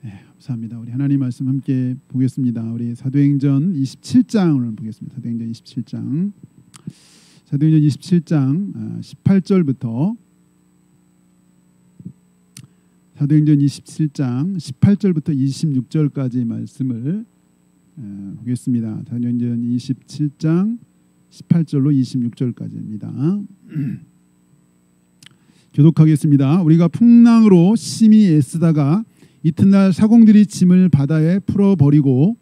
감사합니다. 우리 하나님 말씀 함께 보겠습니다. 우리 사도행전 27장을 보겠습니다. 사도행전 27장 18절부터 사도행전 27장 18절부터 26절까지 말씀을 보겠습니다. 사도행전 27장 18절로 26절까지입니다. 교독하겠습니다. 우리가 풍랑으로 심히 애쓰다가 이튿날 사공들이 짐을 바다에 풀어버리고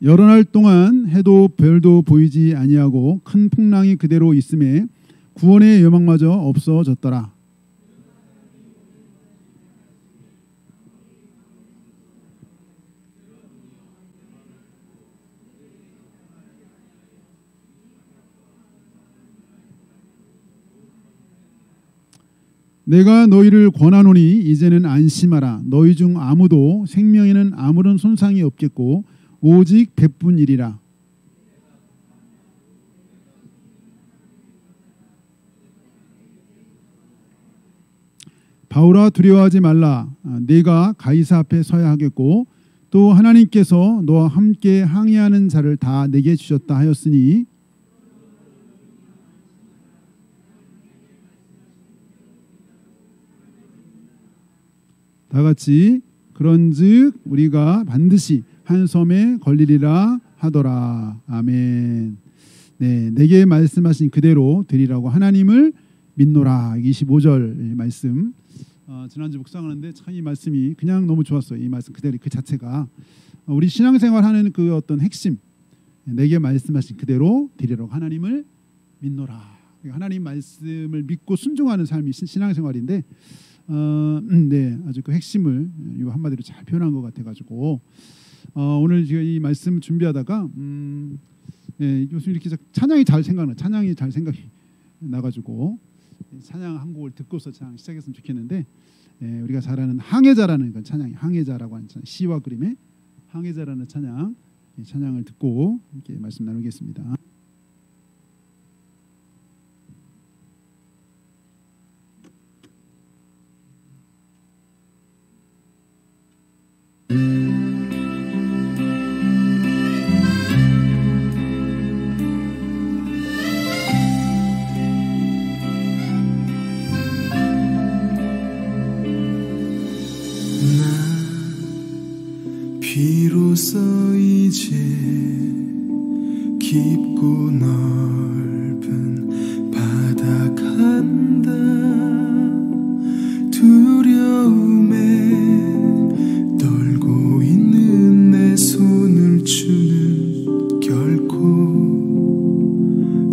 여러 날 동안 해도 별도 보이지 아니하고 큰 풍랑이 그대로 있음에 구원의 여망마저 없어졌더라. 내가 너희를 권하노니 이제는 안심하라. 너희 중 아무도 생명에는 아무런 손상이 없겠고 오직 배뿐이리라. 바울아, 두려워하지 말라. 네가 가이사 앞에 서야 하겠고 또 하나님께서 너와 함께 항해하는 자를 다 내게 주셨다 하였으니 다 같이 그런즉 우리가 반드시 한 섬에 걸리리라 하더라. 아멘. 네, 내게 말씀하신 그대로 드리라고 하나님을 믿노라. 25절 말씀. 지난주 묵상하는데 참 이 말씀이 그냥 너무 좋았어요. 이 말씀 그대로 그 자체가 우리 신앙생활하는 그 어떤 핵심. 내게 말씀하신 그대로 드리라고 하나님을 믿노라. 하나님 말씀을 믿고 순종하는 삶이 신앙생활인데. 네, 아주 그 핵심을 이 한마디로 잘 표현한 것 같아가지고 오늘 제가 이 말씀 준비하다가 네, 요즘 이렇게 찬양이 잘 생각이 나가지고 찬양 한 곡을 듣고서 찬양 시작했으면 좋겠는데 우리가 잘 아는 항해자라는 건 찬양이 항해자라고 하는 찬양, 시와 그림의 항해자라는 찬양을 듣고 이렇게 말씀 나누겠습니다. 비로소 이제 깊고 넓은 바다 간다. 두려움에 떨고 있는 내 손을 주는 결코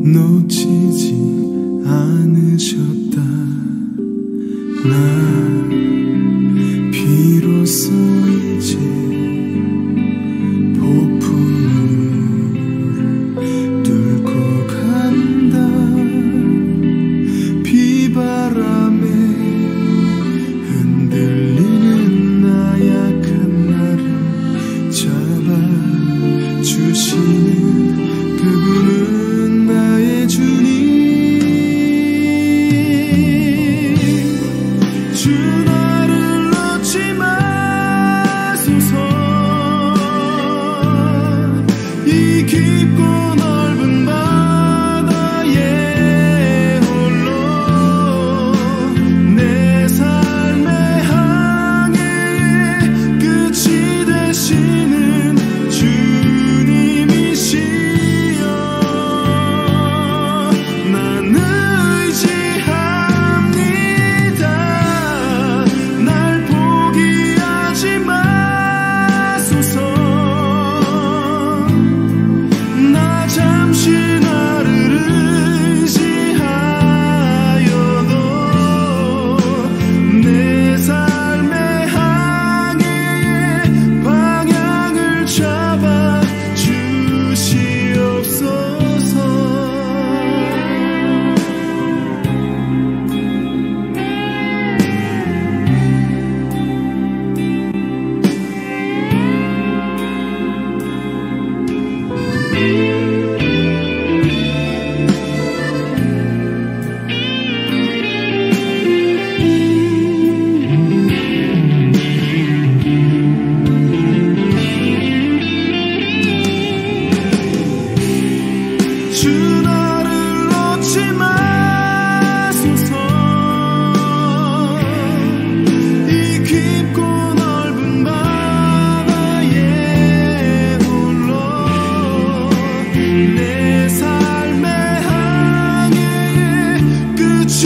놓치지 않으셨다. 나 비로소 이제 주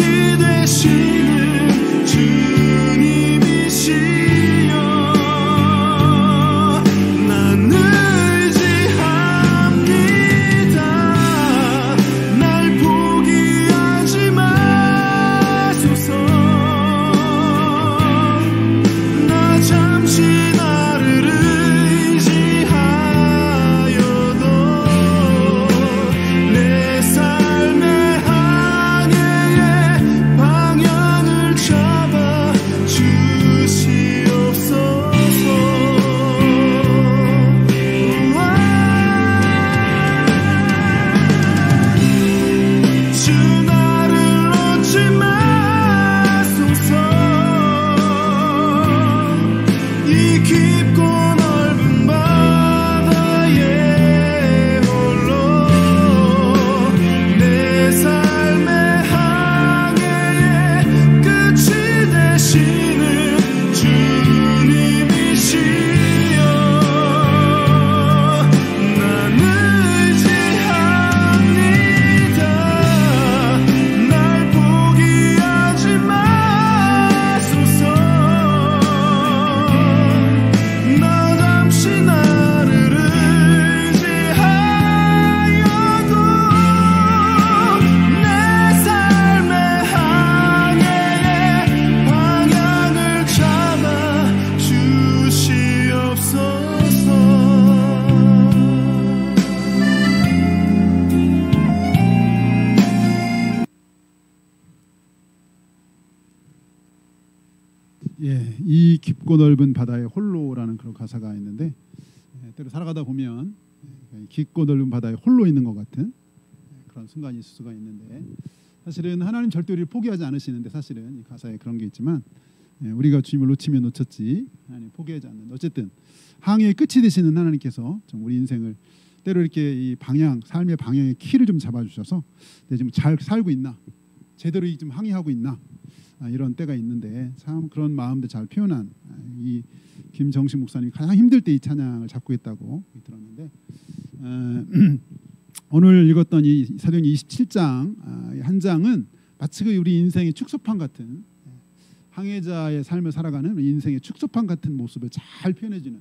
되시는 주님이시여 난 의지합니다. 날 포기하지 마소서. 나 잠시 나를 의지하여도 내 삶의 항해의 방향을 잡아 주시옵소서. 주 나를 놓지 마소서. 이 깊고 넓은 바다에 홀로 내 삶의 항해의 끝이 되시는 주님이시여 난 의지합니다. 날 포기하지 마소서. 나 잠시 나를 의지하여도 내 삶의 항해의 방향을 잡아 주시옵소서. 예, 이 깊고 넓은 바다에 홀로라는 그런 가사가 있는데 때로 살아가다 보면 깊고 넓은 바다에 홀로 있는 것 같은 그런 순간이 있을 수가 있는데 사실은 하나님 절대 우리를 포기하지 않으시는데 사실은 이 가사에 그런 게 있지만 우리가 주님을 놓치면 놓쳤지 하나님 포기하지 않는 어쨌든 항해의 끝이 되시는 하나님께서 좀 우리 인생을 때로 이렇게 이 방향 삶의 방향의 키를 좀 잡아주셔서 내가 지금 잘 살고 있나 제대로 좀 항해하고 있나 이런 때가 있는데 참 그런 마음도 잘 표현한 이 김정식 목사님이 가장 힘들 때 이 찬양을 잡고 있다고 들었는데 오늘 읽었던 이 사도행전 27장 한 장은 마치 우리 인생의 축소판 같은 항해자의 삶을 살아가는 우리 인생의 축소판 같은 모습을 잘 표현해주는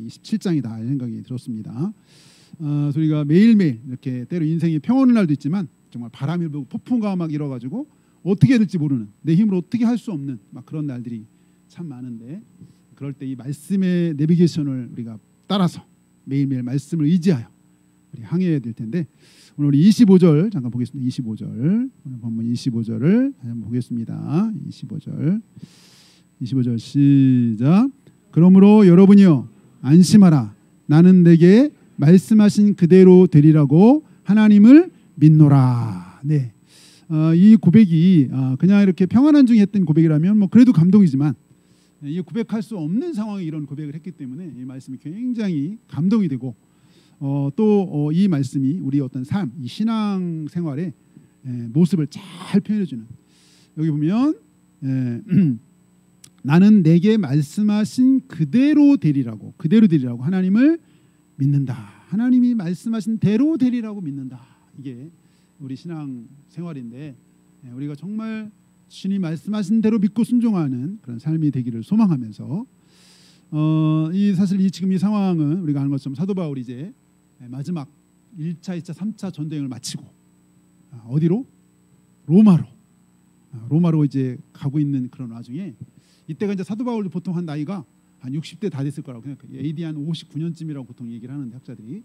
27장이다 생각이 들었습니다. 우리가 매일매일 이렇게 때로 인생이 평온한 날도 있지만 정말 바람이 불고 폭풍과 막 일어가지고 어떻게 해야 될지 모르는 내 힘으로 어떻게 할 수 없는 막 그런 날들이 참 많은데 그럴 때 이 말씀의 내비게이션을 우리가 따라서 매일매일 말씀을 의지하여 우리 항해해야 될 텐데 오늘 우리 25절 잠깐 보겠습니다. 25절 오늘 본문 25절을 한번 보겠습니다. 25절 시작. 그러므로 여러분이여 안심하라. 나는 내게 말씀하신 그대로 되리라고 하나님을 믿노라. 네. 이 고백이 그냥 이렇게 평안한 중에 했던 고백이라면 뭐 그래도 감동이지만 이 고백할 수 없는 상황에 이런 고백을 했기 때문에 이 말씀이 굉장히 감동이 되고 또 이 말씀이 우리 어떤 삶, 이 신앙 생활의 모습을 잘 표현해주는 여기 보면 나는 내게 말씀하신 그대로 되리라고 하나님을 믿는다. 하나님이 말씀하신 대로 되리라고 믿는다. 이게 우리 신앙 생활인데 우리가 정말 주님이 말씀하신 대로 믿고 순종하는 그런 삶이 되기를 소망하면서 사실 지금 이 상황은 우리가 아는 것처럼 사도 바울이 이제 마지막 1차, 2차, 3차 전쟁을 마치고 어디로? 로마로 이제 가고 있는 그런 와중에 이때가 이제 사도 바울도 보통 한 나이가 한 60대 다 됐을 거라고 생각해요. AD 한 59년쯤이라고 보통 얘기를 하는데 학자들이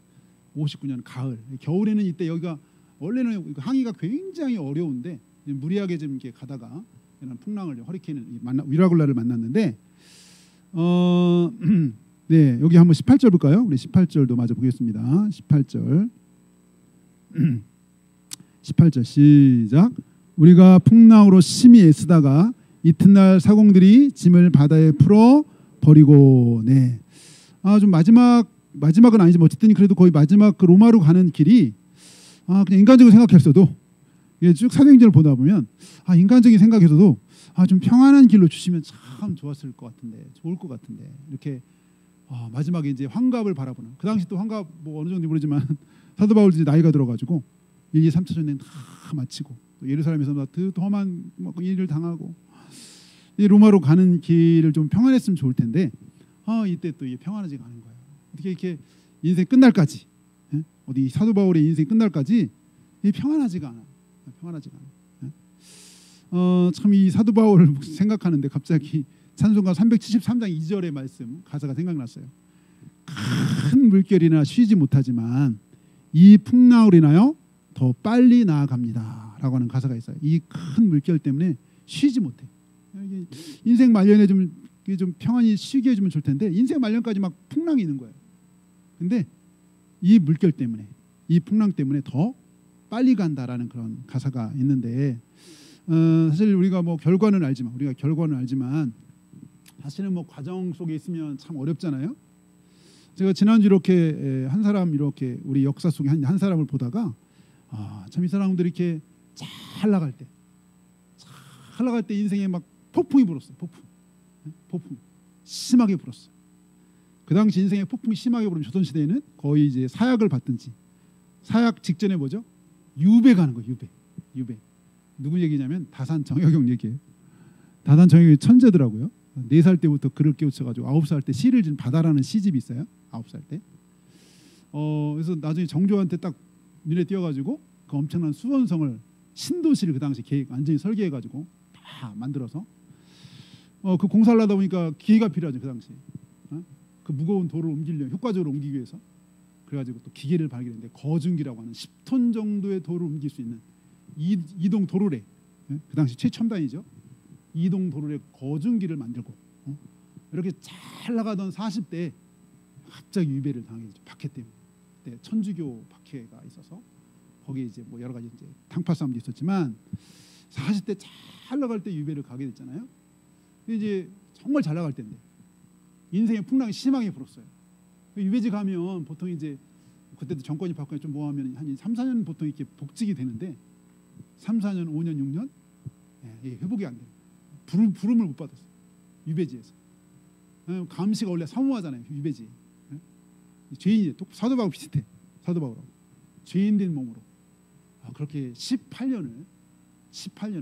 59년 가을 겨울에는 이때 여기가 원래는 항해가 굉장히 어려운데 무리하게 좀 이렇게 가다가 이런 풍랑을 허리케인을 위라굴라를 만났는데 네 여기 한번 18절 볼까요? 우리 18절도 마저 보겠습니다. 18절 시작. 우리가 풍랑으로 심히 애쓰다가 이튿날 사공들이 짐을 바다에 풀어 버리고 네. 좀 마지막은 아니지만 어쨌든 그래도 거의 마지막 그 로마로 가는 길이 그냥 인간적으로 생각했어도 쭉 사도행전을 보다 보면 인간적인 생각에서도 좀 평안한 길로 주시면 참 좋았을 것 같은데 좋을 것 같은데 이렇게 마지막에 이제 환갑을 바라보는 그 당시 또 환갑 뭐 어느 정도 모르지만 사도 바울도 이제 나이가 들어가지고 1, 2, 3차 전쟁 다 마치고 또 예루살렘에서 막 험한 일을 당하고 이 로마로 가는 길을 좀 평안했으면 좋을 텐데 이때 또 이게 평안하지가 않은 거예요. 어떻게 이렇게 인생 끝날까지 어디 사도 바울의 인생 끝날까지 이 평안하지가 않아. 평안하지가 않아. 참 이 사도 바울을 생각하는데 갑자기 찬송가 373장 2절의 말씀 가사가 생각났어요. 큰 물결이나 쉬지 못하지만 이 풍랑으로 인하여 더 빨리 나아갑니다 라고 하는 가사가 있어요. 이 큰 물결 때문에 쉬지 못해. 인생 말년에 좀 평안히 쉬게 해주면 좋을 텐데 인생 말년까지 막 풍랑이 있는 거예요. 근데 이 물결 때문에 이 풍랑 때문에 더 빨리 간다라는 그런 가사가 있는데 사실 우리가 결과는 알지만 사실은 과정 속에 있으면 참 어렵잖아요. 제가 지난주 이렇게 한 사람 이렇게 우리 역사 속에 한 사람을 보다가 참 이 사람들이 이렇게 잘 나갈 때 인생에 막 폭풍이 불었어요. 폭풍 심하게 불었어요. 그 당시 인생에 폭풍이 심하게 불면 조선 시대에는 거의 이제 사약을 받든지 사약 직전에 뭐죠? 유배 가는 거예요. 유배. 누구 얘기냐면 다산 정여경 얘기예요. 다산 정여경이 천재더라고요. 4살 때부터 글을 깨우쳐가지고 9살 때 시를 진 바다라는 시집이 있어요. 9살 때. 그래서 나중에 정조한테 딱 눈에 띄어가지고 그 엄청난 수원성을 신도시를 그 당시 완전히 설계해가지고 다 만들어서 그 공사를 하다 보니까 기계가 필요하죠. 그 당시 그 무거운 돌을 효과적으로 옮기기 위해서 그래가지고 또 기계를 발견했는데 거중기라고 하는 10톤 정도의 돌을 옮길 수 있는 이동 도로래 그 당시 최첨단이죠. 이동 도로래 거중기를 만들고 이렇게 잘 나가던 40대에 갑자기 유배를 당하겠죠. 박해 때문에. 그때 천주교 박해가 있어서 거기에 이제 여러 가지 이제 당파 싸움도 있었지만 40대 잘 나갈 때 유배를 가게 됐잖아요. 근데 이제 정말 잘 나갈 때인데 인생의 풍랑이 심하게 불었어요. 유배지 가면 보통 이제 그때도 정권이 바뀌어 좀 뭐하면 한 3, 4년 보통 이렇게 복직이 되는데 3, 4년, 5년, 6년 회복이 안 돼요. 부름을 못 받았어요. 유배지에서. 감시가 원래 사무하잖아요. 유배지. 죄인이 사도 바울 비슷해. 사도 바울하고 죄인된 몸으로 그렇게 18년을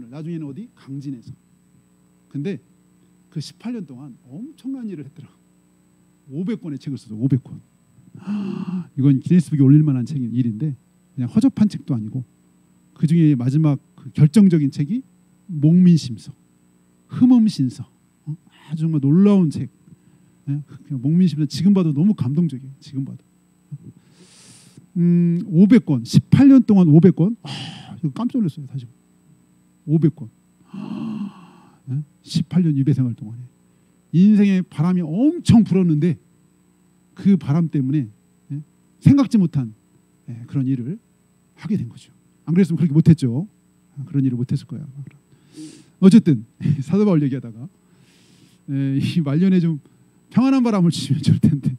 나중에는 어디 강진에서. 근데 그 18년 동안 엄청난 일을 했더라. 500권의 책을 써서 500권. 이건 기네스북에 올릴 만한 일인데 그냥 허접한 책도 아니고 그 중에 마지막 그 결정적인 책이 목민심서, 흠음신서. 아주 정말 놀라운 책. 목민심서 지금 봐도 너무 감동적이에요. 지금 봐도 500권 18년 동안 500권 이거 깜짝 놀랐어요. 다시 500권 18년 유배 생활 동안에 인생의 바람이 엄청 불었는데 그 바람 때문에 생각지 못한 그런 일을 하게 된 거죠. 안 그랬으면 그렇게 못했죠. 그런 일을 못했을 거야. 어쨌든 사도 바울 얘기하다가 이 말년에 좀 평안한 바람을 주시면 좋을 텐데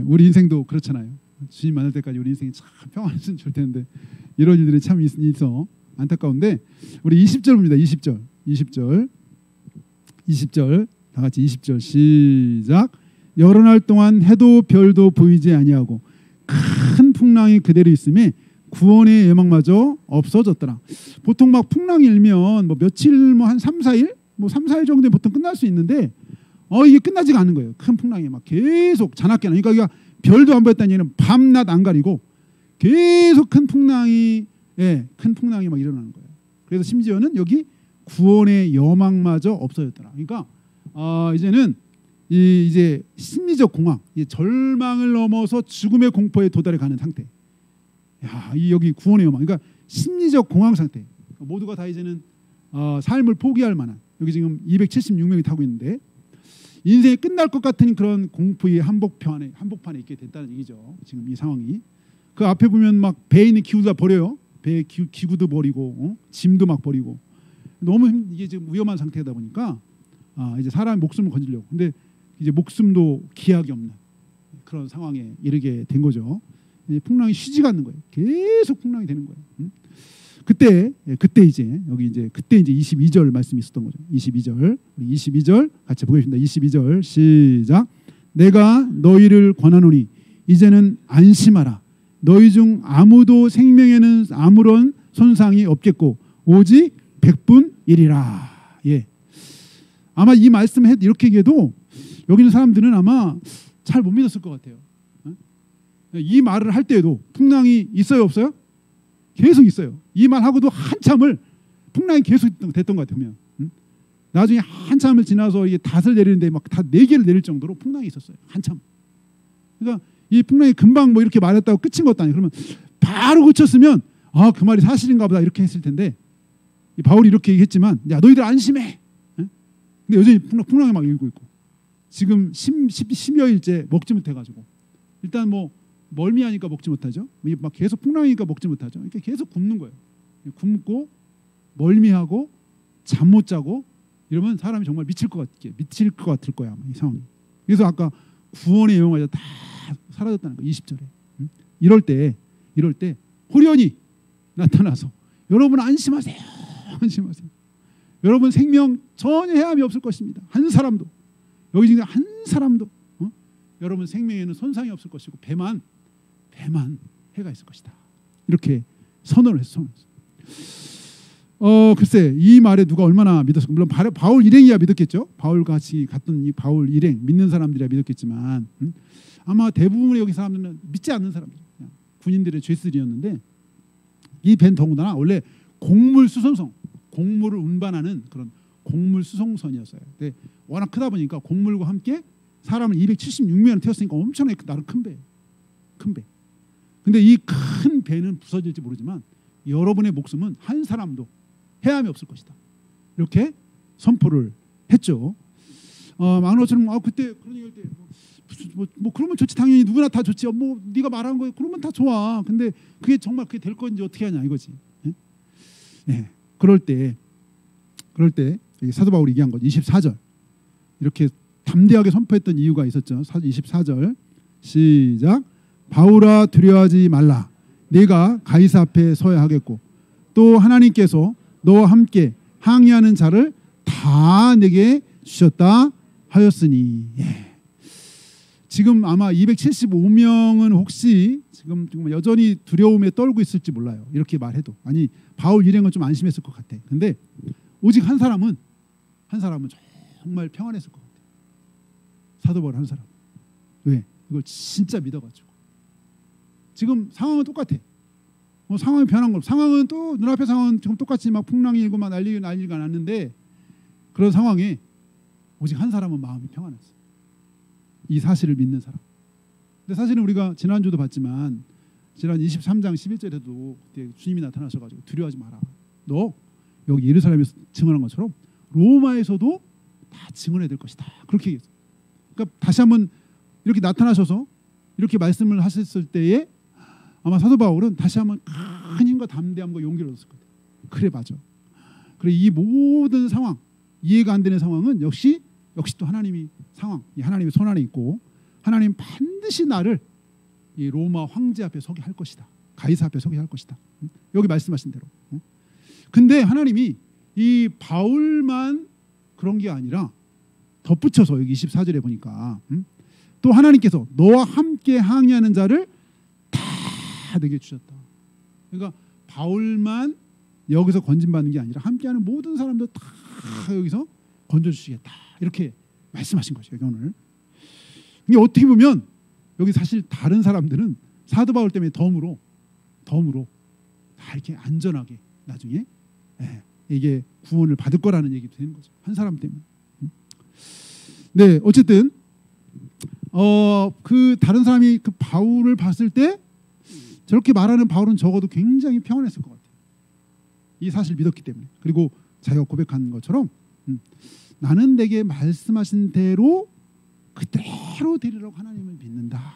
우리 인생도 그렇잖아요. 주님 만날 때까지 우리 인생이 참 평안했으면 좋을 텐데 이런 일들이 참 있어 안타까운데 우리 20절 봅니다. 20절 다 같이 20절 시작. 여러 날 동안 해도 별도 보이지 아니하고 큰 풍랑이 그대로 있음에 구원의 예망마저 없어졌더라. 보통 막 풍랑이 일면 며칠 한 3, 4일 3, 4일 정도에 보통 끝날 수 있는데 이게 끝나지가 않는 거예요. 큰 풍랑이 막 계속 자나깨나. 그러니까 별도 안 보였다는 얘기는 밤낮 안 가리고 계속 큰 풍랑이 막 일어나는 거예요. 그래서 심지어는 여기 구원의 여망마저 없어졌더라. 그러니까 이제는 이제 심리적 공황, 절망을 넘어서 죽음의 공포에 도달해 가는 상태. 여기 구원의 여망. 그러니까 심리적 공황 상태. 모두가 다 이제는 삶을 포기할 만한. 여기 지금 276명이 타고 있는데 인생이 끝날 것 같은 그런 공포의 한복판에 있게 됐다는 얘기죠. 지금 이 상황이. 그 앞에 보면 막 배에 있는 기구도 다 버려요. 배 기구도 버리고 짐도 막 버리고 너무 이게 지금 위험한 상태다 보니까 이제 사람의 목숨을 건지려고. 근데 이제 목숨도 기약이 없는 그런 상황에 이르게 된 거죠. 풍랑이 쉬지가 않는 거예요. 계속 풍랑이 되는 거예요. 그때 이제 여기 이제 그때 이제 22절 말씀이 있었던 거죠. 22절 우리 22절 같이 보겠습니다. 22절 시작. 내가 너희를 권하노니 이제는 안심하라. 너희 중 아무도 생명에는 아무런 손상이 없겠고 오직 100분이리라. 예. 아마 이 말씀 이렇게 얘기해도 여기 있는 사람들은 아마 잘 못 믿었을 것 같아요. 이 말을 할 때에도 풍랑이 있어요, 없어요? 계속 있어요. 이 말 하고도 한참을 풍랑이 계속 됐던 것 같아요. 나중에 한참을 지나서 이게 닷을 내리는데 막 닷 4개를 내릴 정도로 풍랑이 있었어요. 한참. 그러니까 이 풍랑이 금방 뭐 이렇게 말했다고 끝인 것도 아니에요. 그러면 바로 그쳤으면 아, 그 말이 사실인가 보다 이렇게 했을 텐데 이 바울이 이렇게 얘기했지만 야, 너희들 안심해. 근데 여전히 풍랑이 막 일고 있고 지금 10여일째 먹지 못해가지고 일단 뭐 멀미하니까 먹지 못하죠. 이게 막 계속 풍랑이니까 먹지 못하죠. 그러니까 계속 굶는 거예요. 굶고 멀미하고 잠 못 자고 이러면 사람이 정말 미칠 것 같을 거야 이 상황이. 그래서 아까 구원의 영화가 다 사라졌다는 거 20절에. 이럴 때 호련히 나타나서 여러분 안심하세요. 안심하세요. 여러분 생명 전혀 해함이 없을 것입니다. 한 사람도 여기 지금 한 사람도 여러분 생명에는 손상이 없을 것이고 배만 해가 있을 것이다. 이렇게 선언을 했어. 글쎄 이 말에 누가 얼마나 믿었을까. 물론 바울 일행이야 믿었겠죠. 바울 같이 갔던 이 바울 일행 믿는 사람들이야 믿었겠지만 아마 대부분의 여기 사람들은 믿지 않는 사람들, 군인들의 죄슬이었는데 이 배는 더군다나 원래 곡물 수송선, 곡물을 운반하는 그런 곡물 수송선이었어요. 근데 워낙 크다 보니까 곡물과 함께 사람을 276명을 태웠으니까 엄청나게 나름 큰 배예요. 큰 배. 근데 이 큰 배는 부서질지 모르지만 여러분의 목숨은 한 사람도 해함이 없을 것이다. 이렇게 선포를 했죠. 마그노처럼 그때 그런 얘기할 때 뭐 그러면 좋지. 당연히 누구나 다 좋지. 뭐 네가 말한 거 그러면 다 좋아. 근데 그게 정말 그게 될 건지 어떻게 하냐 이거지. 예? 그럴 때 사도 바울이 얘기한 거 24절 이렇게 담대하게 선포했던 이유가 있었죠. 24절 시작. 바울아 두려워하지 말라. 네가 가이사 앞에 서야 하겠고 또 하나님께서 너와 함께 항의하는 자를 다 내게 주셨다 하였으니. 예. 지금 아마 275명은 혹시 지금 여전히 두려움에 떨고 있을지 몰라요. 이렇게 말해도 아니 바울 일행은 좀 안심했을 것 같아. 근데 오직 한 사람은 정말 평안했을 것 같아. 사도 바울 한 사람. 왜? 이걸 진짜 믿어가지고. 지금 상황은 똑같아. 상황이 변한 거. 상황은 또 눈앞의 상황은 지금 똑같이 막 풍랑이 일고 막 난리가 났는데 그런 상황에 오직 한 사람은 마음이 평안했어. 이 사실을 믿는 사람. 근데 사실은 우리가 지난주도 봤지만 지난 23장 11절에도 그때 주님이 나타나셔가지고 두려워하지 마라. 너 여기 예루살렘에서 증언한 것처럼 로마에서도 다 증언해야 될 것이다. 그렇게 얘기했어요. 그러니까 다시 한번 이렇게 나타나셔서 이렇게 말씀을 하셨을 때에 아마 사도 바울은 다시 한번 큰 힘과 담대함과 용기를 얻었을 거예요. 그래 맞아. 그래 이 모든 상황 이해가 안 되는 상황은 역시 또 하나님이 하나님의 손 안에 있고 하나님 반드시 나를 이 로마 황제 앞에 서게 할 것이다. 가이사 앞에 서게 할 것이다. 여기 말씀하신 대로. 근데 하나님이 이 바울만 그런 게 아니라 덧붙여서 여기 24절에 보니까 또 하나님께서 너와 함께 항의하는 자를 다 내게 주셨다. 그러니까 바울만 여기서 건진받는 게 아니라 함께하는 모든 사람들 다 여기서 건져주시겠다. 이렇게 말씀하신 거죠. 여기 오늘. 이게 어떻게 보면 여기 사실 다른 사람들은 사도 바울 때문에 덤으로 다 이렇게 안전하게 나중에 이게 구원을 받을 거라는 얘기도 되는 거죠. 한 사람 때문에. 네, 어쨌든 그 다른 사람이 그 바울을 봤을 때 저렇게 말하는 바울은 적어도 굉장히 평안했을 것 같아요. 이 사실을 믿었기 때문에. 그리고 자기가 고백한 것처럼 나는 내게 말씀하신 대로 그대로 되리라고 하나님을 믿는다.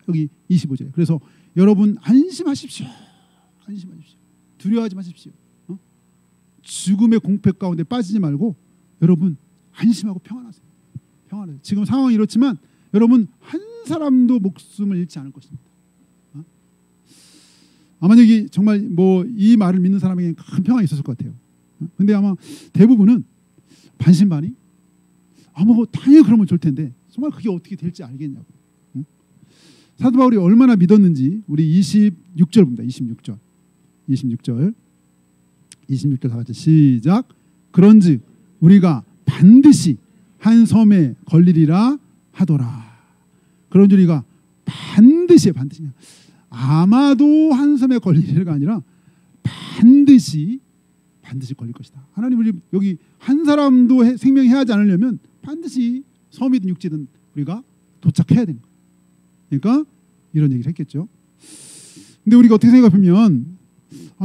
여기 25절에. 그래서 여러분 안심하십시오. 두려워하지 마십시오. 죽음의 공포 가운데 빠지지 말고 여러분 안심하고 평안하세요. 지금 상황이 이렇지만 여러분 한 사람도 목숨을 잃지 않을 것입니다. 아마 여기 정말 뭐 이 말을 믿는 사람에게는 큰 평안이 있었을 것 같아요. 근데 아마 대부분은 반신반의. 뭐 당연히 그러면 좋을 텐데 정말 그게 어떻게 될지 알겠냐고. 사도 바울이 얼마나 믿었는지 우리 26절 봅니다. 26절. 26절 다 같이 시작. 그런즉 우리가 반드시 한 섬에 걸리리라 하더라. 그런즉 우리가 반드시 아마도 한 섬에 걸리리가 아니라 반드시 걸릴 것이다. 하나님 우리 여기 한 사람도 생명이 해하지 않으려면 반드시 섬이든 육지든 우리가 도착해야 되는 거예요. 그러니까 이런 얘기를 했겠죠. 근데 우리가 어떻게 생각하면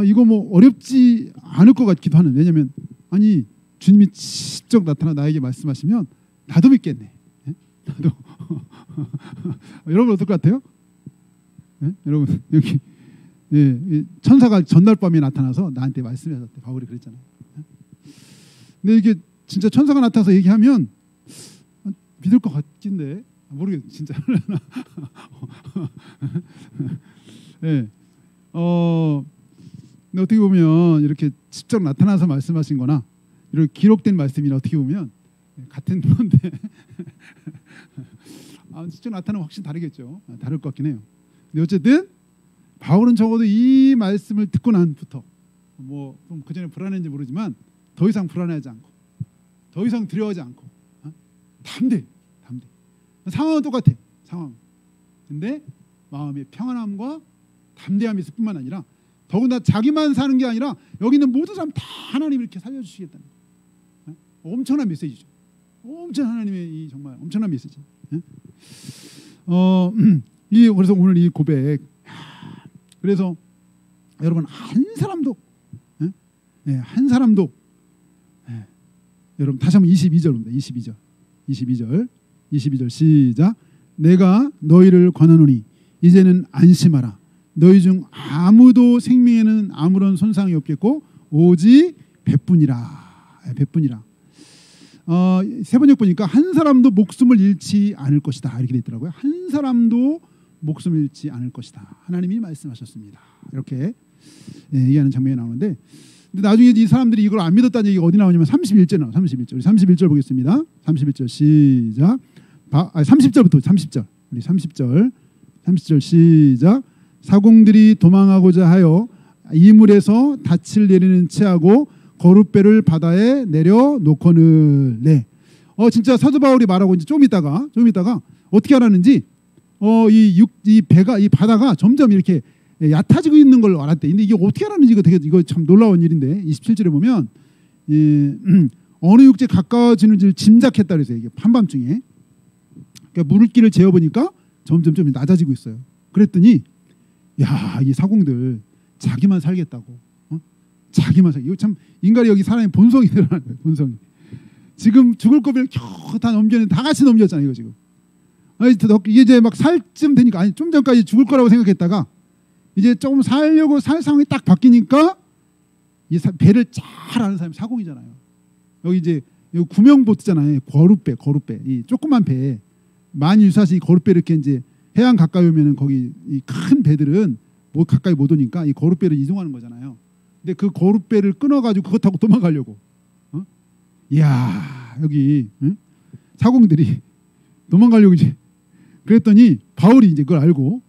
이거 뭐 어렵지 않을 것 같기도 하는. 왜냐하면 아니 주님이 직접 나타나 나에게 말씀하시면 나도 믿겠네. 예? 나도 여러분 어떨 것 같아요? 예? 여러분 여기 천사가 전날 밤에 나타나서 나한테 말씀하셨대. 바울이 그랬잖아요. 예? 근데 이게 진짜 천사가 나타나서 얘기하면 믿을 것 같긴데 모르겠어요. 진짜. 예. 근데 어떻게 보면 이렇게 직접 나타나서 말씀하신 거나 이렇게 기록된 말씀이나 어떻게 보면 같은 건데 직접 나타나면 확실히 다르겠죠. 다를 것 같긴 해요. 근데 어쨌든 바울은 적어도 이 말씀을 듣고 난부터 뭐 그 전에 불안했는지 모르지만 더 이상 불안하지 않고 더 이상 두려워하지 않고 담대. 상황은 똑같아. 상황. 근데 마음의 평안함과 담대함이 있을 뿐만 아니라 더군다나 자기만 사는 게 아니라 여기 있는 모든 사람 다 하나님이 이렇게 살려주시겠다는 거예요. 엄청난 메시지죠. 엄청난 하나님의 이 정말 엄청난 메시지. 그래서 오늘 이 고백. 그래서 여러분 한 사람도 여러분 다시 한번 22절입니다. 22절 시작. 내가 너희를 권하노니 이제는 안심하라. 너희 중 아무도 생명에는 아무런 손상이 없겠고 오직 배뿐이라. 세 번역 보니까 한 사람도 목숨을 잃지 않을 것이다 이렇게 돼 있더라고요. 한 사람도 목숨을 잃지 않을 것이다. 하나님이 말씀하셨습니다. 이렇게 얘기하는 장면이 나오는데 근데 나중에 이 사람들이 이걸 안 믿었다는 얘기가 어디 나오냐면 31절 나와요. 31절. 우리 31절 보겠습니다. 31절 시작. 30절부터 30절. 우리 30절 시작. 사공들이 도망하고자 하여 이물에서 닻을 내리는 채하고 거룻배를 바다에 내려 놓거늘. 네. 진짜 사도 바울이 말하고 이제 좀 있다가 어떻게 하라는지 이 배가 이 바다가 점점 이렇게 얕아지고 있는 걸 알았대. 근데 이게 어떻게 하라는지 이거 참 놀라운 일인데 27절에 보면 어느 육지에 가까워지는지를 짐작했다 그래서 이게 한밤중에 그러니까 물길을 재어 보니까 점점 좀 낮아지고 있어요. 그랬더니 이 사공들 자기만 살겠다고. 자기만 살게. 이거 참 인간이 여기 사람의 본성이 드러나는 거예요. 본성이. 지금 죽을 거를 겨우 다 넘겼는데 다 같이 넘겼잖아요. 이거 지금. 이게 이제 막 살쯤 되니까 아니 좀 전까지 죽을 거라고 생각했다가 이제 조금 살려고 살 상황이 딱 바뀌니까 이 배를 잘 아는 사람이 사공이잖아요. 여기 이제 구명보트잖아요. 거룻배. 이 조그만 배. 많이 유사시 거룻배 이렇게 이제 해안 가까이 오면은 거기 이 큰 배들은 뭐 가까이 못 오니까 이 거룻배를 이동하는 거잖아요. 근데 그 거룻배를 끊어가지고 그거 타고 도망가려고. 이야 여기 사공들이 도망가려고 이제 그랬더니 바울이 이제 그걸 알고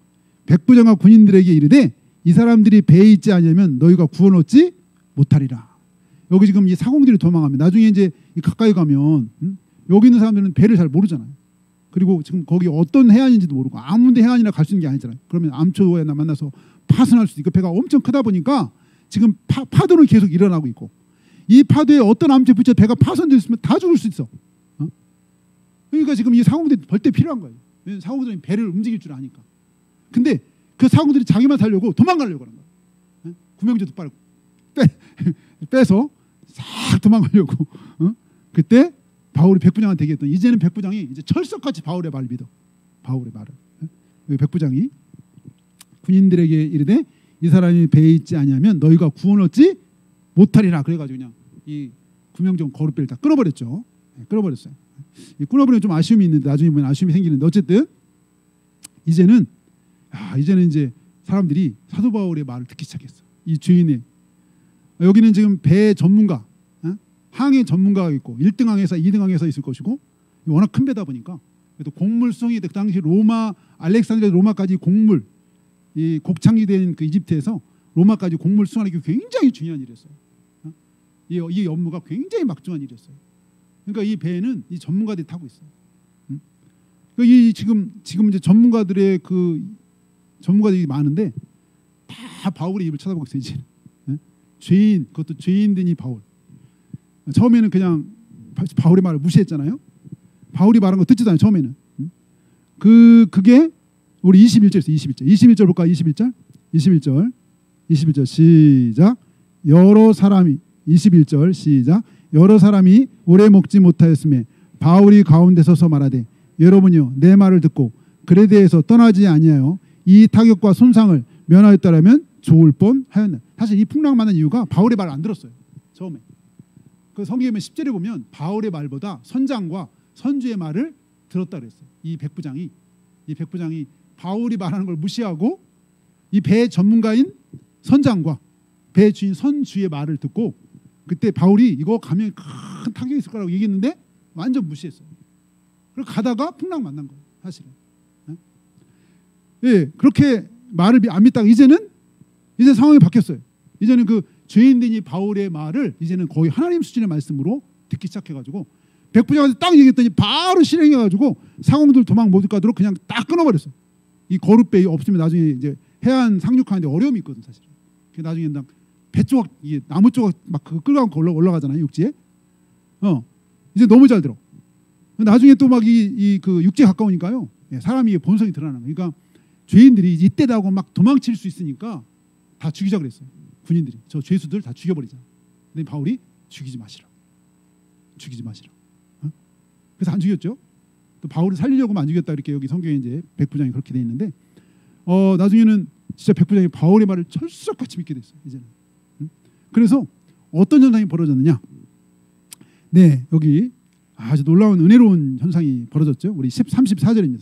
백부장과 군인들에게 이르되 이 사람들이 배에 있지 않으면 너희가 구원 얻지 못하리라. 여기 지금 이 사공들이 도망가면 나중에 이제 가까이 가면 여기 있는 사람들은 배를 잘 모르잖아요. 그리고 지금 거기 어떤 해안인지도 모르고 아무데 해안이나 갈 수 있는 게 아니잖아요. 그러면 암초에 만나서 파손할 수도 있고 배가 엄청 크다 보니까 지금 파도는 계속 일어나고 있고 이 파도에 어떤 암초에 붙여 배가 파손되어 있으면 다 죽을 수 있어. 그러니까 지금 이 사공들이 벌떼 필요한 거예요. 사공들이 배를 움직일 줄 아니까. 근데 그 사공들이 자기만 살려고 도망가려고 하는 거예요. 구명조도 빨고 빼서 싹 도망가려고. 그때 바울이 백부장한테 얘기했더니 이제는 백부장이 이제 철석같이 바울의 말을 믿어. 바울의 말을. 백부장이 군인들에게 이르되 이 사람이 배에 있지 아니하면 너희가 구원 얻지 못하리라. 그래가지고 그냥 이 구명정 거룻배를 다 끊어버렸죠. 끊어버렸어요. 끊어버리면 좀 아쉬움이 있는데 나중에 보면 아쉬움이 생기는데 어쨌든 이제는 이제 사람들이 사도 바울의 말을 듣기 시작했어. 이 주인의 여기는 지금 배 전문가, 항해 전문가가 있고 1등 항에서 2등 항에서 있을 것이고 워낙 큰 배다 보니까 또 곡물 수송이 그 당시 알렉산드리아 로마까지 곡물 이 곡창이 된 그 이집트에서 로마까지 곡물 수송하는 게 굉장히 중요한 일이었어요. 이 업무가 굉장히 막중한 일이었어요. 그러니까 이 배에는 이 전문가들이 타고 있어요. 그러니까 이 지금 이제 전문가들이 많은데 다 바울의 입을 쳐다보고 있어요. 이제 죄인, 그것도 죄인들이 바울. 처음에는 그냥 바울의 말을 무시했잖아요. 바울이 말한 거 듣지도 않아요. 처음에는. 그게 우리 21절에서 21절 볼까? 21절 시작. 여러 사람이 21절 시작. 여러 사람이 오래 먹지 못하였음에 바울이 가운데 서서 말하되 여러분이요 내 말을 듣고 그에 대해서 떠나지 아니하여 이 타격과 손상을 면하였더라면 좋을 뻔하였네. 사실 이 풍랑 만난 이유가 바울의 말을 안 들었어요. 처음에. 그 성경에 10절에 보면 바울의 말보다 선장과 선주의 말을 들었다 그랬어요. 이 백부장이 바울이 말하는 걸 무시하고 이 배 전문가인 선장과 배 주인 선주의 말을 듣고 그때 바울이 이거 가면 큰 타격이 있을 거라고 얘기했는데 완전 무시했어요. 그리고 가다가 풍랑 만난 거예요. 사실은. 예, 그렇게 말을 안 믿다가 이제 상황이 바뀌었어요. 이제는 그 죄인들이 바울의 말을 이제는 거의 하나님 수준의 말씀으로 듣기 시작해가지고 백부장한테 딱 얘기했더니 바로 실행해가지고 상공들 도망 못 가도록 그냥 딱 끊어버렸어요. 이 거룻배 없으면 나중에 이제 해안 상륙하는데 어려움이 있거든 사실. 나중에 배 조각 이게 나무 조각 막 그거 끌고 올라가잖아요 육지에. 이제 너무 잘 들어. 나중에 또 막 그 육지에 가까우니까요. 사람이 본성이 드러나는 거예요. 그러니까 죄인들이 이때다고 막 도망칠 수 있으니까 다 죽이자 그랬어요. 군인들이 저 죄수들 다 죽여버리자. 근데 바울이 죽이지 마시라. 그래서 안 죽였죠. 또 바울을 살리려고만 안 죽였다 이렇게 여기 성경에 이제 백부장이 그렇게 돼 있는데 나중에는 진짜 백부장이 바울의 말을 철석같이 믿게 됐어요. 이제는. 그래서 어떤 현상이 벌어졌느냐? 네, 여기 아주 놀라운 은혜로운 현상이 벌어졌죠. 우리 34절입니다.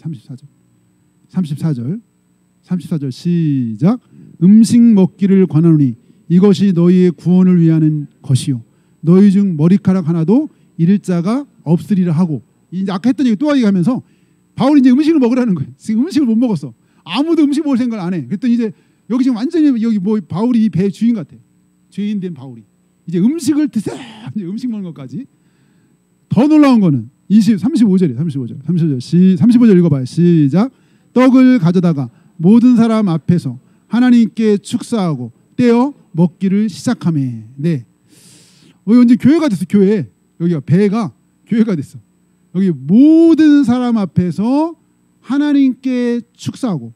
34절 시작. 음식 먹기를 권하노니 이것이 너희의 구원을 위하는 것이요 너희 중 머리카락 하나도 잃을 자가 없으리라 하고 이제 아까 했던 얘기 또 얘기하면서 바울이 이제 음식을 먹으라는 거예요. 지금 음식을 못 먹었어. 아무도 음식 먹을 생각을 안 해. 그랬더니 이제 여기 지금 완전히 여기 뭐 바울이 이 배 주인 같아. 죄인 된 바울이 이제 음식을 드세요. 이제 음식 먹는 것까지. 더 놀라운 거는 35절이에요. 35절 읽어봐요. 시작. 떡을 가져다가 모든 사람 앞에서 하나님께 축사하고 떼어 먹기를 시작하매. 네. 이제 교회가 됐어. 교회. 여기가 배가 교회가 됐어. 여기 모든 사람 앞에서 하나님께 축사하고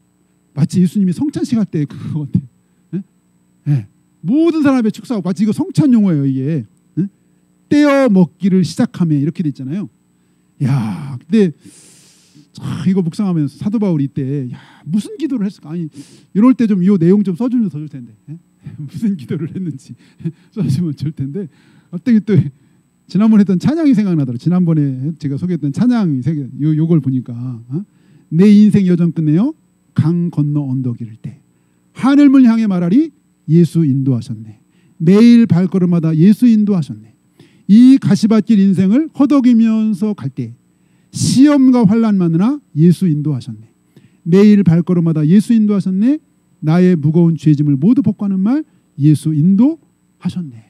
마치 예수님이 성찬식 할 때 그거 같아. 네. 모든 사람 앞에 축사하고 마치 이거 성찬 용어예요. 이게 떼어 먹기를 시작하며 이렇게 돼 있잖아요. 야, 근데 이거 묵상하면서 사도 바울이 이때 무슨 기도를 했을까? 아니 이럴 때 좀 이 내용 좀 써주면 더 좋을 텐데 무슨 기도를 했는지 써주면 좋을 텐데 갑자기 또 지난번에 했던 찬양이 생각나더라고요. 지난번에 제가 소개했던 찬양이 요걸 보니까 내 인생 여정 끝내요 강 건너 언덕 이를 때 하늘문 향해 말하리 예수 인도하셨네. 매일 발걸음마다 예수 인도하셨네. 이 가시밭길 인생을 허덕이면서 갈 때 시험과 환난 많으나 예수 인도하셨네. 매일 발걸음마다 예수 인도하셨네. 나의 무거운 죄짐을 모두 벗고하는 말 예수 인도하셨네.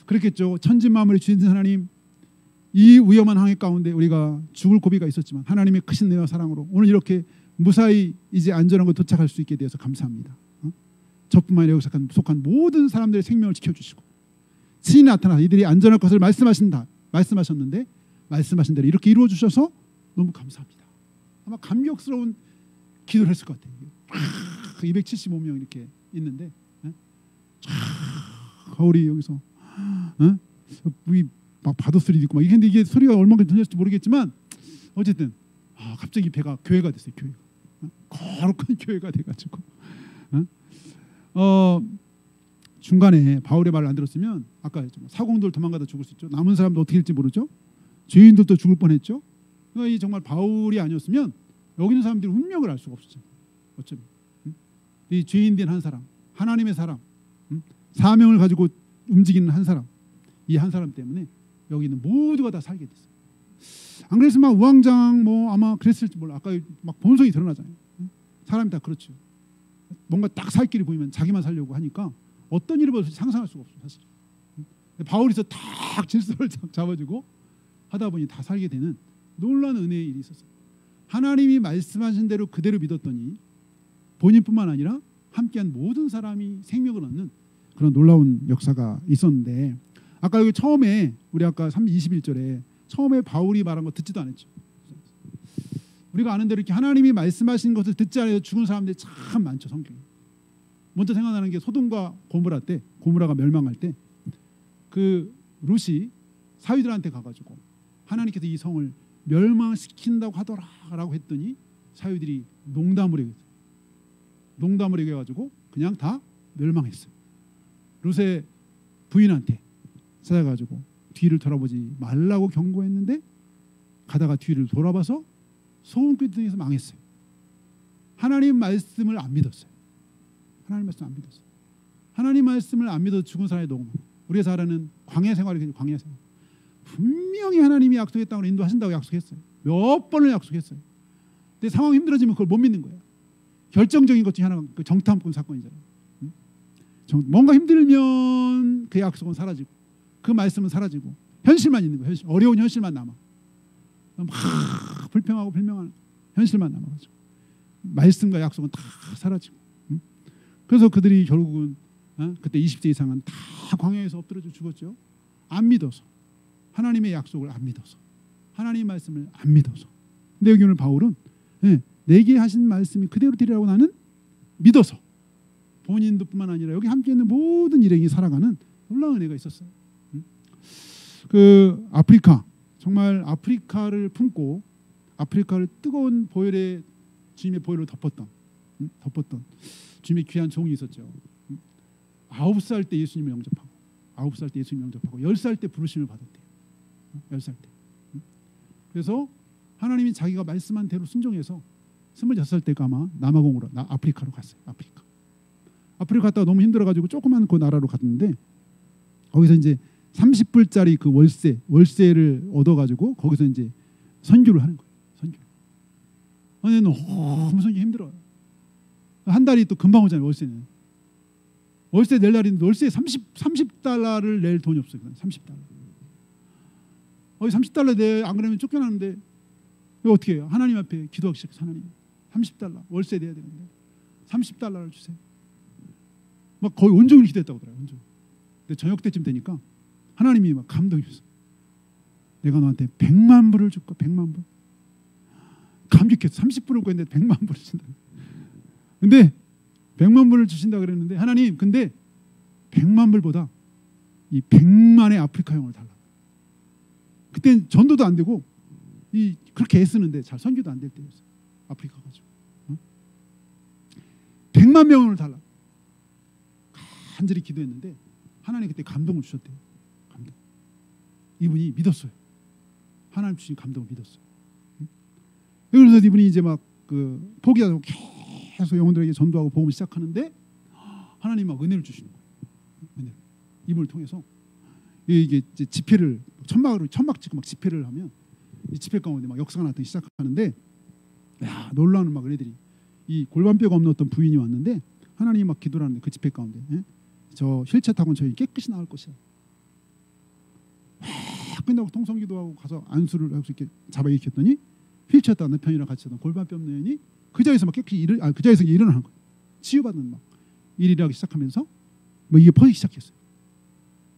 그렇겠죠. 천지만물의 주신 하나님, 이 위험한 항해 가운데 우리가 죽을 고비가 있었지만 하나님의 크신 은혜와 사랑으로 오늘 이렇게 무사히 이제 안전한 곳 도착할 수 있게 되어서 감사합니다. 저뿐만 아니라 여기 속한 모든 사람들의 생명을 지켜주시고 친히 나타나 이들이 안전할 것을 말씀하셨는데 말씀하신 대로 이렇게 이루어 주셔서 너무 감사합니다. 아마 감격스러운 기도를 했을 것 같아요. 275명 이렇게 있는데 우리 여기서 막 파도 소리도 있고 막 이게 소리가 얼마나 들렸을지 모르겠지만 어쨌든 갑자기 배가 교회가 됐어요. 교회가 거룩한 교회가 돼가지고 중간에 바울의 말을 안 들었으면 아까 했지만 사공들 도망가다 죽을 수 있죠. 남은 사람도 어떻게 될지 모르죠. 죄인들도 죽을 뻔했죠. 그러니까 이 정말 바울이 아니었으면 여기 있는 사람들이 운명을 알 수가 없었죠. 어쩌면 이 죄인 된 한 사람, 하나님의 사람, 사명을 가지고 움직이는 한 사람, 이 한 사람 때문에 여기 있는 모두가 다 살게 됐어요. 안 그랬으면 막 우왕좌왕 뭐 아마 그랬을지 몰라. 아까 막 본성이 드러나잖아요. 사람이 다 그렇죠. 뭔가 딱 살 길이 보이면 자기만 살려고 하니까 어떤 일을 벌써 상상할 수가 없어요. 사실. 바울이서 탁 질서를 잡아주고 하다 보니 다 살게 되는 놀라운 은혜의 일이 있었어요. 하나님이 말씀하신 대로 그대로 믿었더니 본인뿐만 아니라 함께한 모든 사람이 생명을 얻는 그런 놀라운 역사가 있었는데, 아까 여기 처음에 우리 아까 21절에 처음에 바울이 말한 거 듣지도 않았죠. 우리가 아는 대로 이렇게 하나님이 말씀하신 것을 듣지 않아서 죽은 사람들이 참 많죠. 성경에 먼저 생각나는 게 소돔과 고모라 때, 고모라가 멸망할 때 그 룻이 사위들한테 가가지고 하나님께서 이 성을 멸망시킨다고 하더라라고 했더니 사위들이 농담을 얘기해가지고 그냥 다 멸망했어요. 룻의 부인한테 찾아가지고 뒤를 돌아보지 말라고 경고했는데 가다가 뒤를 돌아봐서 소금기둥에서 망했어요. 하나님 말씀을 안 믿었어요. 하나님 말씀을 안 믿어서 죽은 사람이 너무 많아요. 우리가 잘 아는 광야 생활이 광야 생활. 분명히 하나님이 약속의 땅으로 인도하신다고 약속했어요. 몇 번을 약속했어요. 근데 상황이 힘들어지면 그걸 못 믿는 거예요. 결정적인 것 중에 하나가 그 정탐꾼 사건이잖아요. 뭔가 힘들면 그 약속은 사라지고 그 말씀은 사라지고 현실만 있는 거예요. 어려운 현실만 남아. 막 불평하고 불명하는 현실만 남아가지고 말씀과 약속은 다 사라지고. 그래서 그들이 결국은 그때 20세 이상은 다 광야에서 엎드려져 죽었죠. 안 믿어서, 하나님의 약속을 안 믿어서, 하나님의 말씀을 안 믿어서. 근데 여기 오늘 바울은 내게 하신 말씀이 그대로 되리라고 나는 믿어서, 본인도 뿐만 아니라 여기 함께 있는 모든 일행이 살아가는 놀라운 은혜가 있었어요. 그 아프리카, 정말 아프리카를 품고 아프리카를 뜨거운 보혈의 주님의 보혈로 덮었던 주님의 귀한 종이 있었죠. 9살 때 예수님을 영접하고 10살 때 부르심을 받았대요. 10살 때. 그래서 하나님이 자기가 말씀한 대로 순종해서 26살 때가 아마 남아공으로 아프리카로 갔어요. 아프리카 갔다가 너무 힘들어가지고 조그만 그 나라로 갔는데 거기서 이제 30불짜리 그 월세를 얻어가지고 거기서 이제 선교를 하는 거예요. 아니 너무 선교 힘들어요. 한 달이 또 금방 오잖아요. 월세 낼 날인데 월세 30달러를 낼 돈이 없어요. 30달러. 30달러 내 안 그러면 쫓겨나는데 이거 어떻게 해요? 하나님 앞에 기도하기 시작해서 하나님 30달러 월세 내야 되는데 30달러를 주세요. 막 거의 온종일 기도했다고 하더라고요. 온종일. 근데 저녁 때쯤 되니까 하나님이 막 감동이 있어요. 내가 너한테 100만 불을 줄까? 100만 불. 감격해서 30불을 구했는데 100만 불을 준다. 근데 100만 불을 주신다 그랬는데 하나님 근데 100만 불보다 이 100만의 아프리카 형을 달라. 그땐 전도도 안 되고 그렇게 애쓰는데 잘 선교도 안 될 때였어요. 아프리카 가지고 100만 명을 달라. 간절히 기도했는데 하나님 그때 감동을 주셨대요. 감동. 이분이 믿었어요. 하나님 주신 감동을 믿었어요. 그래서 이분이 이제 막 그 포기하고 계속 영혼들에게 전도하고 복음을 시작하는데 하나님 막 은혜를 주시는 거예요. 은혜를. 이분을 통해서 이게 이제 집회를 천막 찍고 막 집회를 하면 이 집회 가운데 막 역사가 나타나기 시작하는데 야 놀라운 막 은혜들이 이 골반뼈가 없는 어떤 부인이 왔는데 하나님이 막 기도를 하는데 그 집회 가운데 저 휠체어 타고는 저희 깨끗이 나을 것이야. 막 끝나고 통성기도하고 가서 안수를 하고 이렇게 잡아 일으켰더니 휠체어 타는 편이랑 같이 하던 골반뼈 없는 여인이 그 자리에서 막 깨끗이 그 자리에서 일어나는 거예요. 치유받는 막 일을 하기 시작하면서 뭐 이게 퍼지기 시작했어요.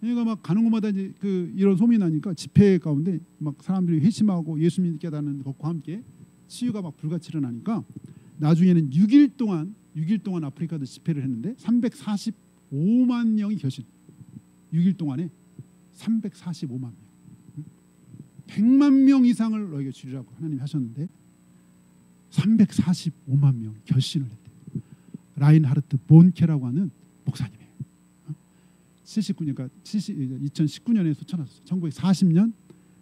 얘가 막 가는 곳마다 이제 이런 소문이 나니까 집회 가운데 막 사람들이 회심하고 예수 믿게 하다는 것과 함께 치유가 막 불같이 일어나니까 나중에는 6일 동안 아프리카도 집회를 했는데 345만 명이 결신. 6일 동안에 345만 명. 100만 명 이상을 너에게 주리라고 하나님이 하셨는데 345만 명 결신을 했대요. 라인하르트 본케라고 하는 목사님이에요. 2019년에 소천하셨어요. 1940년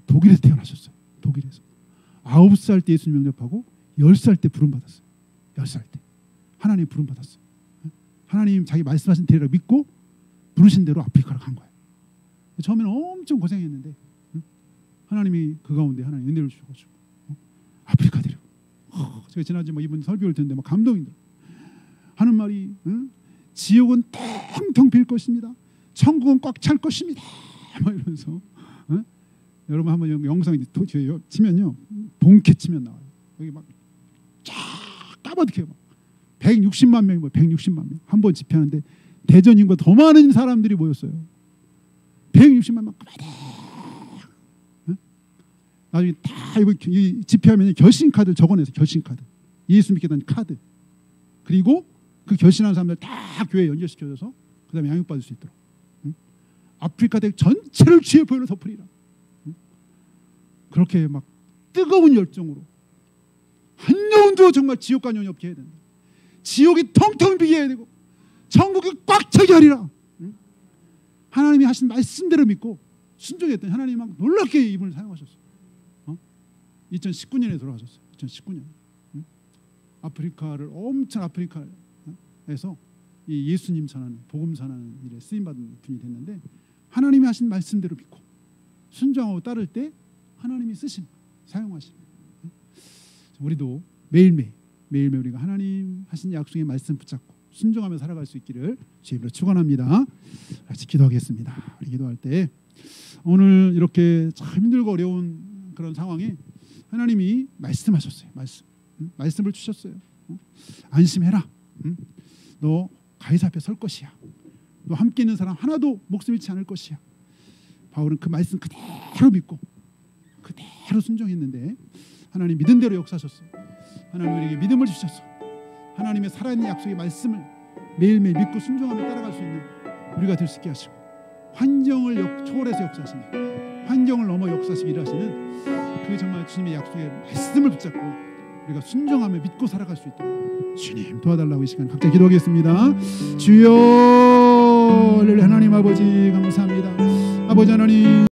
독일에서 태어나셨어요. 독일에서 9살 때 예수님 영접하고 10살 때 부름 받았어요. 10살 때 하나님 부름 받았어요. 하나님 자기 말씀하신 대로 믿고 부르신 대로 아프리카로 간 거예요. 처음에는 엄청 고생했는데 하나님이 그 가운데 하나님 은혜를 주셔가지고 아프리카 데리고 제가 지난주에 이분 설교를 듣는데 막 감동이 들어요. 하는 말이 지옥은 텅텅 빌 것입니다. 천국은 꽉 찰 것입니다. 막 이러면서 여러분 한번 영상 치면요 본캐 치면 나와요. 여기 막 쫙 까마득해요. 160만 명이 160만 명 한 번 집회하는데 대전 인구가 더 많은 사람들이 모였어요. 160만 명 까마득. 나중에 다 이 집회하면 결신 카드 적어내서 결신 카드 예수 믿겠다는 카드 그리고 그 결신하는 사람들 다 교회에 연결시켜줘서 그 다음에 양육받을 수 있도록 아프리카 대륙 전체를 주의 보혈로 덮으리라. 그렇게 막 뜨거운 열정으로 한 영혼도 정말 지옥과 연이 없게 해야 된다. 지옥이 텅텅 비게 해야 되고 천국이 꽉 차게 하리라. 하나님이 하신 말씀대로 믿고 순종했더니 하나님이 막 놀랍게 이분을 사용하셨어요. 2019년에 돌아가셨어요. 2019년 아프리카를 엄청 아프리카에서 이 예수님 전하는 복음 전하는 일에 쓰임 받은 분이 됐는데 하나님이 하신 말씀대로 믿고 순종하고 따를 때 하나님이 쓰신 사용하신 우리도 매일매일 우리가 하나님 하신 약속의 말씀 붙잡고 순종하며 살아갈 수 있기를 주님으로 축원합니다. 같이 기도하겠습니다. 우리 기도할 때 오늘 이렇게 참 힘들고 어려운 그런 상황에 하나님이 말씀하셨어요. 말씀을 주셨어요. 안심해라. 너 가이사 앞에 설 것이야. 너 함께 있는 사람 하나도 목숨 잃지 않을 것이야. 바울은 그 말씀 그대로 믿고 그대로 순종했는데 하나님 믿은 대로 역사하셨어요. 하나님 우리에게 믿음을 주셔서 하나님의 살아있는 약속의 말씀을 매일매일 믿고 순종하며 따라갈 수 있는 우리가 될 수 있게 하시고 환경을 초월해서 역사하시는 환경을 넘어 역사하시기 일하시는 그 정말 주님의 약속의 말씀을 붙잡고 우리가 순종하며 믿고 살아갈 수 있도록 주님 도와달라고 이 시간 각자 기도하겠습니다. 주여 하나님 아버지 감사합니다. 아버지 하나님